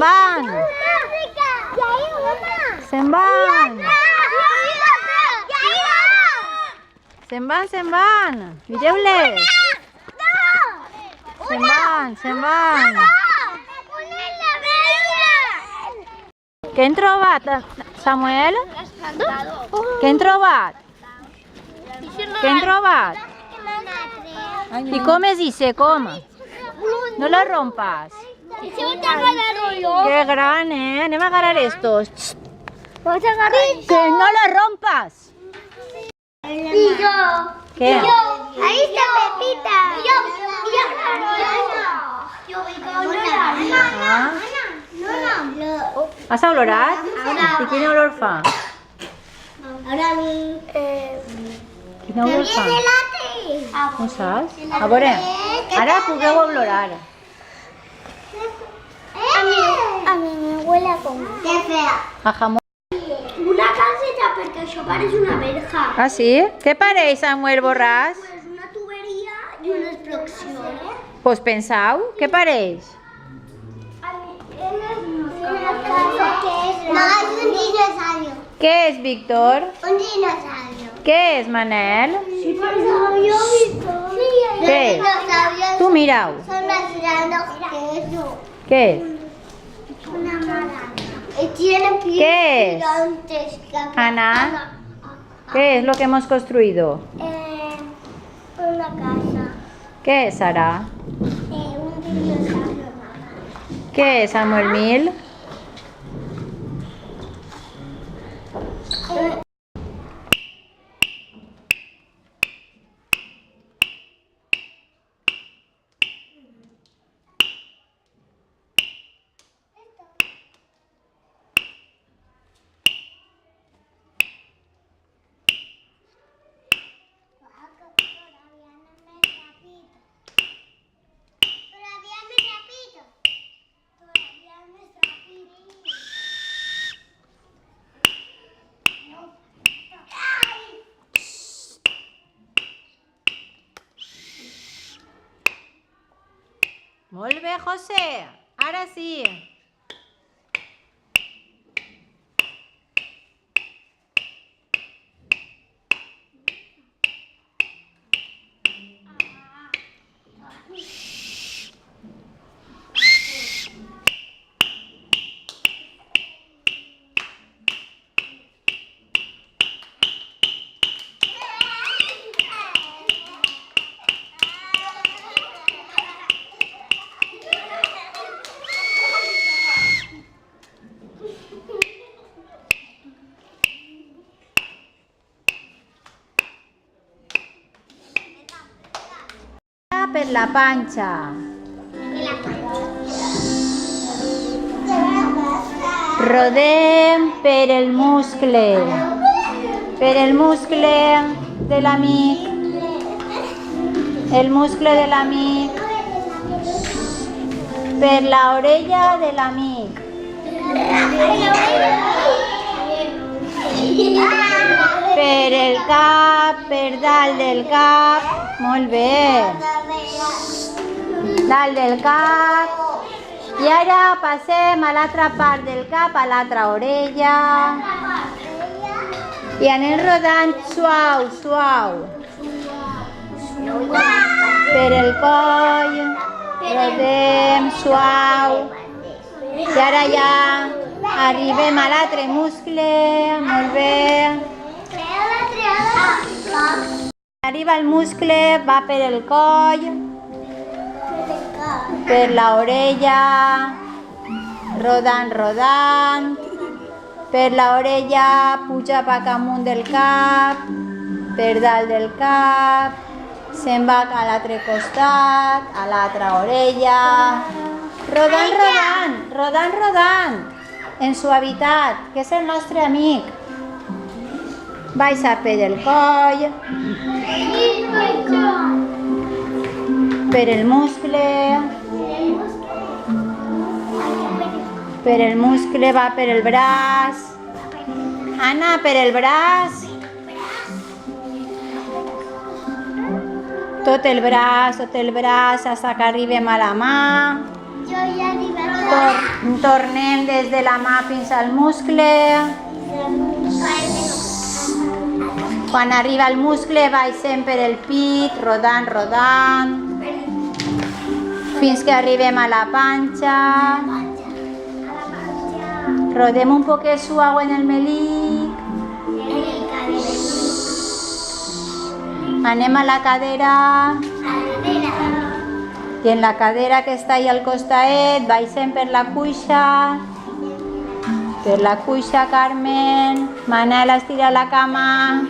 Van! Se'n van! Se'n van! Mireu-les! Se'n van! Què hem trobat, Samuel? Què hem trobat? ¿Y cómo es dice? ¿Cómo? No lo rompas. Qué gran, ¿eh? Anem a agarrar estos. Que no lo rompas. Y yo. ¿Qué? Ahí está Pepita. Y yo. Ah. Has olorat? I quin olor fa? Ahora Quin olor fa? No saps? A veure, ara pugueu olorar. A mí me huele a comida. Qué fea. A jamón. Una calceta porque això parece una verja. Ah, sí? Què pareix, Samuel Borràs? Pues una tubería y una explosió. Pues pensau, què pareix? No, es un dinosaurio. Què és, Víctor? Un dinosaurio. Què és, Manel? Sí, pero lo había visto. Sí, ¿Qué? los dinosaurios Tu mirau. son más grandes que eso. Què és? Una maraña. Y tiene pies ¿Qué es? gigantes. Ana, ¿qué es lo que hemos construido? Una casa. ¿Qué es, Sara? Un dinosaurio, mamá. ¿Qué es, Samuel Mil? Molt bé, José. Ara sí. Per la panxa. Rodem per el muscle. Per el muscle de l'amic. El muscle de l'amic. Per la orella de l'amic. Per el cap, per dalt del cap. Molt bé. Dalt del cap. I ara passem a l'altra part del cap, a l'altra orella. I anem rodant suau, suau. Per el coll. Rodem suau. I ara ja arribem a l'altre muscle. Molt bé. Arriba el muscle, va per el coll, per la orella, rodant, rodant, per la orella, puja cap amunt del cap, per dalt del cap, se'n va a l'altre costat, a l'altra orella, rodant, rodant, rodant, rodant, en suavitat, que és el nostre amic. Baixa per el coll, per el muscle, va per el braç. Anna, per el braç. Tot el braç, fins que arribem a la mà. Jo ja he arribat a Tornem des de la mà fins al muscle. Quan arriba al muscle baixem per el pit, rodant, rodant, fins que arribem a la panxa. Rodem un poquet suau en el melic. Anem a la cadera. I en la cadera que està ahí al costaet, baixem per la cuixa. Per la cuixa, Carmen. Manel, estira la cama.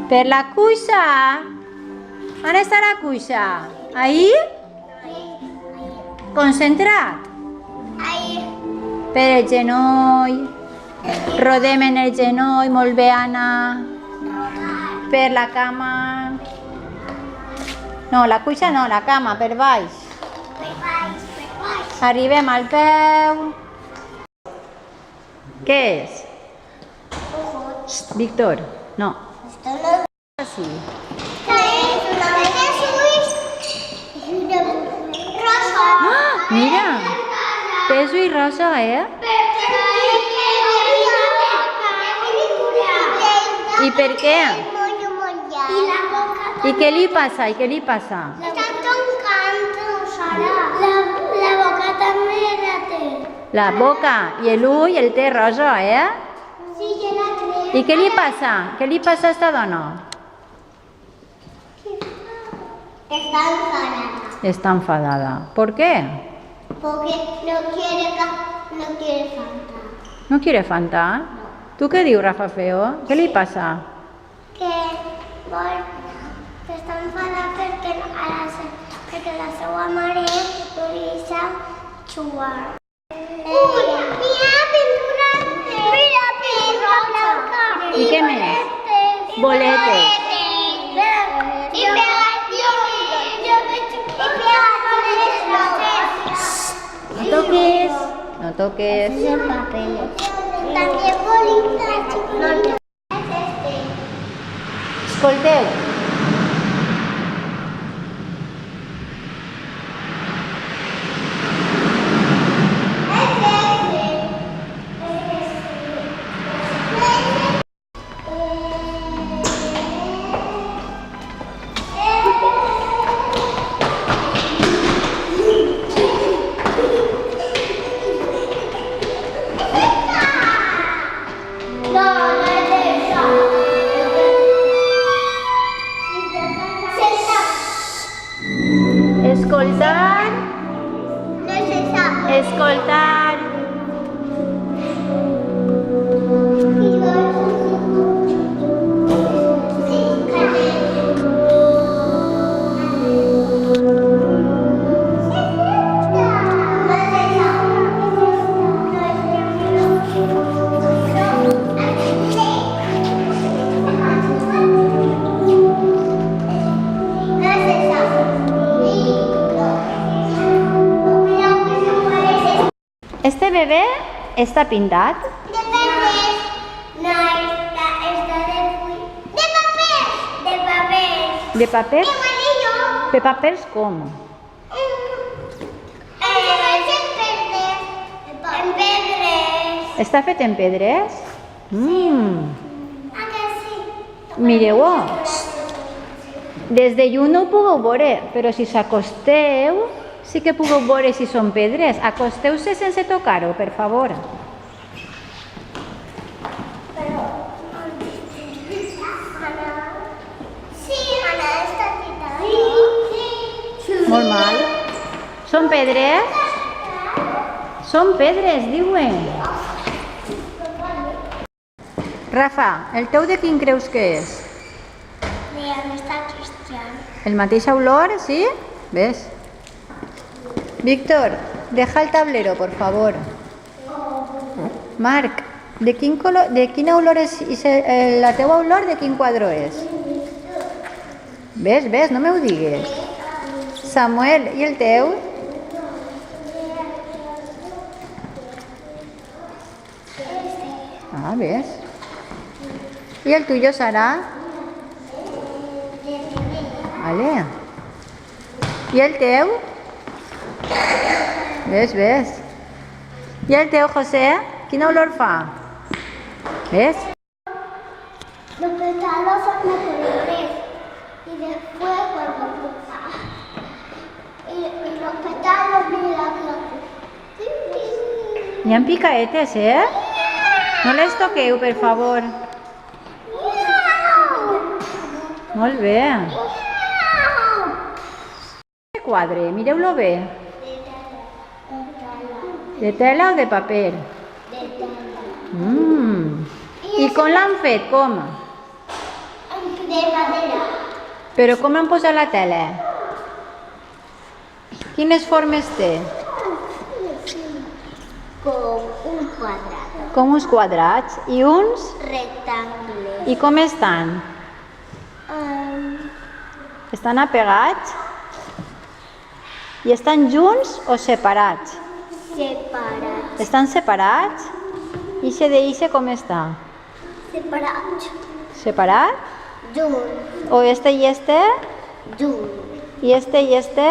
Per la cuixa. On està la cuixa? Ahí? Concentrat. Per el genoll. Rodem en el genoll. Molt bé, Anna. Per la cama. No, la cuixa no, la cama, per baix. Arribem al peu. Què és? Víctor, no. Sí. Ah, mira, té ulls rosa, I per què? I què li passa? I què li passa? La boca també la té. La boca i l'ull el té rosa, Sí, jo la creo. I què li passa? Què li passa a esta dona? Está enfadada. Està enfadada. ¿Por qué? Porque no quiere Fanta. No quiere Fanta? Tu què dius, Rafa Feo? Què li passa? Que està enfadada perquè la seva mare no li deixa jugar. Mira, pintura! Mira, pintura blanca! I què més? Boletes. I No toques. No toques. También bolitas, chicos. Escolteu. Escoltar. No es esa. Escoltar. Este bebé está pintat. De papel. No, está de papel. De papel. De paper? ¡Qué amarillo! De papers com? En pedres. Està fet en pedres? ¿A que sí? Mireu-ho. Des de lluny no ho pugueu veure, però si s'acosteu sí que pugueu veure si són pedres. Acosteu-se sense tocar-ho, per favor. Sí, Ana, está quitada. Sí. Molt mal. Són pedres? Són pedres, diuen. Rafa, el teu de quin creus que és? Mira, no está Cristian. El mateix olor, sí? ¿Ves? Víctor, deja el tablero, por favor. Marc, de quina olor és la teua olor, de quin quadre és? Ves, no m'ho digues. Samuel, i el teu? Ah, ves. I el tuyo, Sara? Vale. I el teu? Ves. I el teu, José? Quina olor fa? Ves? Los pétalos son de colores. Y después cuando... Y los pétalos, mira, Hi ha picaetes, No les toqueu, per favor. Molt bé. Aquest quadre, mireu-lo bé. De tela o de paper? I com l'han fet? Com? de madera. Però com han posat la tela? Quines formes té? Com un quadrat. Com uns quadrats i uns? Rectangles. I com estan? Estan apegats? I estan junts o separats? Separats. Estan separats? Ixe d'eixe com està? Separats. Separat? Junts. O este i este? Junts. I este i este?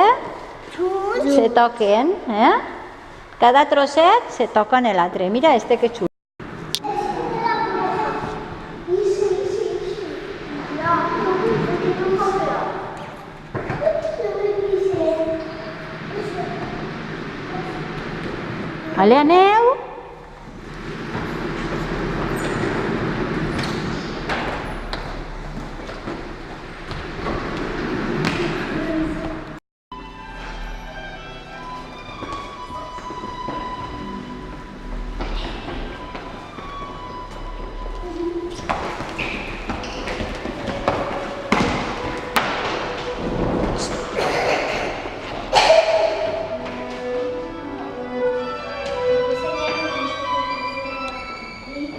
Junts. Se toquen, Cada trosset se toca en l'altre. Mira este que xulo. Vale, aneu?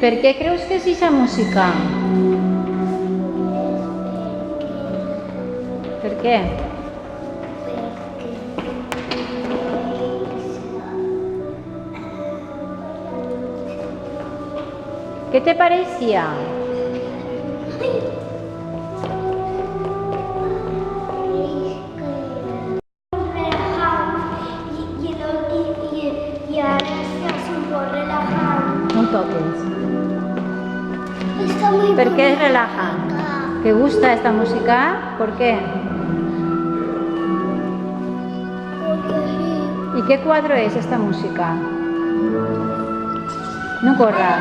Per què creus que és aquesta música? Per què? ¿Qué te parecía? Y ahora se hace un poco relajado. No toques. Está muy ¿Por qué es bonita. relajante? ¿Te gusta esta música? ¿Por qué? Porque ¿Y qué cuadro es esta música? No corra.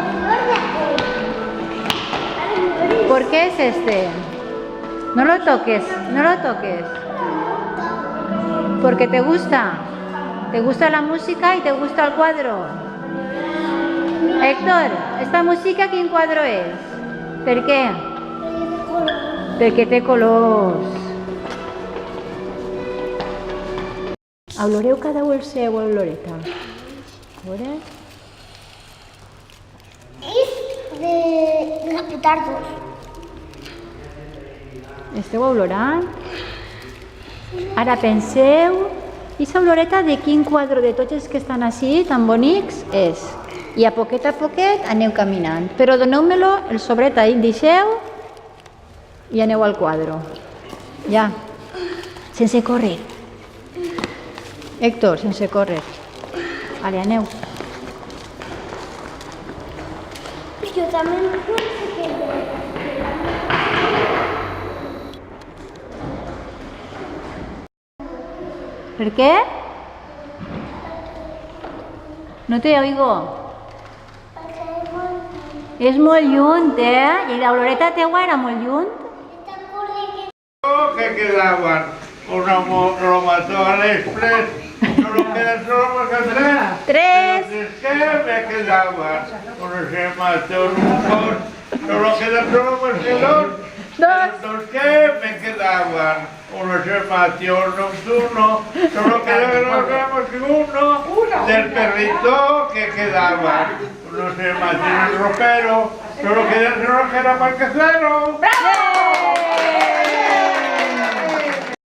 ¿Por qué es este? No lo toques, no lo toques. Porque te gusta. ¿Te gusta la música y te gusta el cuadro? Héctor, ¿esta música quin quadro és? Per què? Perquè té colors. Oloreu cada un el seu oloreta. A veure. es de los petardos. Esteu olorant? Ara penseu, i la oloreta de quin quadre de tots els que estan així, tan bonics, és? I a poquet aneu caminant. Però doneu-me-lo, el sobret ahí, deixeu i aneu al quadre. Ja. Sense córrer. Héctor, sense córrer. Vale, aneu. Yo también pienso que... Per què? No te oigo. És molt lluny, I l'oloreta teua era molt lluny? Que quedaban una Romatón Express, solo quedan solo Tres. Entonces, ¿qué me quedaban? Unos hematorucos, solo quedan solo dos. Entonces, ¿qué me quedaban? Unos hematios nocturnos, solo quedaban uno del perrito que quedaban. Unos hematios rojeros, solo quedan para el casero. ¡Bravo!